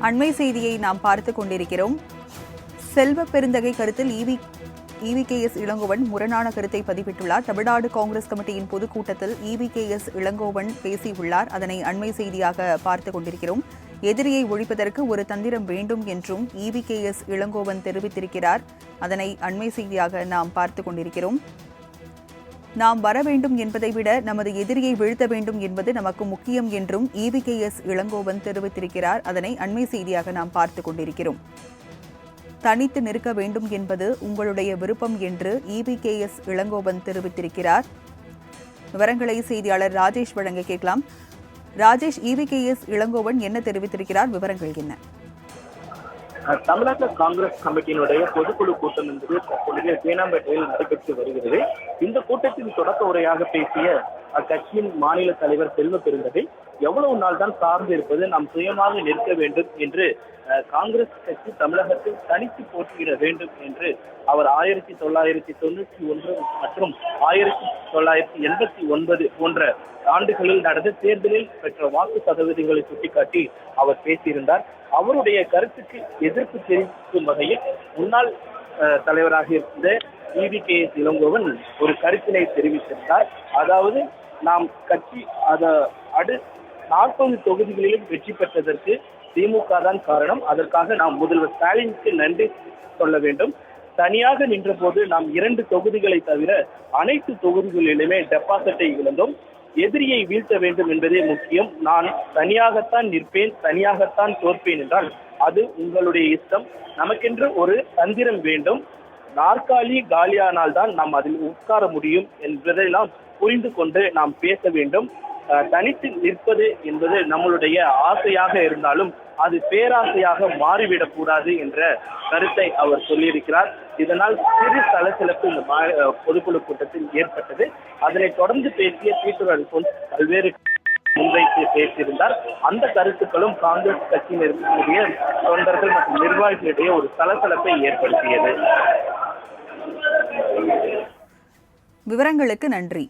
அண்மை செய்தியை நாம் பார்த்துக் கொண்டிருக்கிறோம். செல்வ பெருந்தகை கருத்தில் EVKS இளங்கோவன் முரணான கருத்தை பதிவிட்டுள்ளார். தமிழ்நாடு காங்கிரஸ் கமிட்டியின் பொதுக்கூட்டத்தில் EVKS இளங்கோவன் பேசியுள்ளார். அதனை அண்மை செய்தியாக பார்த்துக் கொண்டிருக்கிறோம். எதிரியை ஒழிப்பதற்கு ஒரு தந்திரம் வேண்டும் என்றும் EVKS இளங்கோவன் தெரிவித்திருக்கிறார். அதனை அண்மை செய்தியாக நாம் பார்த்துக் கொண்டிருக்கிறோம். நாம் வர வேண்டும் என்பதை விட நமது எதிரியை வீழ்த்த வேண்டும் என்பது நமக்கு முக்கியம் என்றும் EVKS இளங்கோவன் தெரிவித்திருக்கிறார். அதனை அண்மை செய்தியாக நாம் பார்த்துக் கொண்டிருக்கிறோம். தனித்து நிற்க வேண்டும் என்பது உங்களுடைய விருப்பம் என்று EVKS இளங்கோவன் தெரிவித்திருக்கிறார். விவரங்களை செய்தியாளர் ராஜேஷ் வழங்க கேட்கலாம். ராஜேஷ், EVKS இளங்கோவன் என்ன தெரிவித்திருக்கிறார்? விவரங்கள் என்ன? தமிழக காங்கிரஸ் கமிட்டியினுடைய பொதுக்குழு கூட்டம் என்பது தற்பொழுது தேனாம்பேட்டையில் நடைபெற்று வருகிறது. இந்த கூட்டத்தின் தொடக்க உரையாக பேசிய அக்கட்சியின் மாநில தலைவர் செல்வ பெருந்தகை எவ்வளவு நாள் தான் சார்ந்து இருப்பது, நாம் சுயமாக நிற்க வேண்டும் என்று காங்கிரஸ் கட்சி தமிழகத்தில் தனித்து போட்டியிட வேண்டும் என்று அவர் 1991 மற்றும் 1989 போன்ற ஆண்டுகளில் நடந்த தேர்தலில் பெற்ற வாக்கு சதவீதங்களை சுட்டிக்காட்டி அவர் பேசியிருந்தார். அவருடைய கருத்துக்கு எதிர்ப்பு தெரிவிக்கும் வகையில் முன்னாள் தலைவராக இருந்த EVKS இளங்கோவன் ஒரு கருத்தினை தெரிவித்திருந்தார். அதாவது, நாம் கட்சி 40 தொகுதிகளிலும் வெற்றி பெற்றதற்கு திமுக தான் காரணம். அதற்காக நாம் முதல்வர் ஸ்டாலினுக்கு நன்றி சொல்ல வேண்டும். தனியாக நின்ற போது நாம் 2 தொகுதிகளை தவிர அனைத்து தொகுதிகளிலுமே டெபாசிட்டை இழந்தோம். எதிரியை வீழ்த்த வேண்டும் என்பதே முக்கியம். நான் தனியாகத்தான் நிற்பேன், தனியாகத்தான் தோற்பேன் என்றால் அது உங்களுடைய இஷ்டம். நமக்கென்று ஒரு தந்திரம் வேண்டும். நாற்காலி காலியானால் தான் நாம் அதில் உட்கார முடியும் என்பதெல்லாம் புரிந்து கொண்டு நாம் பேச வேண்டும். தனித்து நிற்பது என்பது நம்மளுடைய ஆசையாக இருந்தாலும் அது பேராசையாக மாறிவிடக் கூடாது என்ற கருத்தை அவர் சொல்லியிருக்கிறார். இதனால் சிறு சலசலப்பு இந்த பொதுக்குழு கூட்டத்தில் ஏற்பட்டது. அதனைத் தொடர்ந்து பேசிய பீட்டர் அல்போன்ஸ் பல்வேறு முன்வைத்து பேசியிருந்தார். அந்த கருத்துக்களும் காங்கிரஸ் கட்சியினருடைய தொண்டர்கள் மற்றும் நிர்வாகிகளிடையே ஒரு சலசலப்பை ஏற்படுத்தியது. விவரங்களுக்கு நன்றி.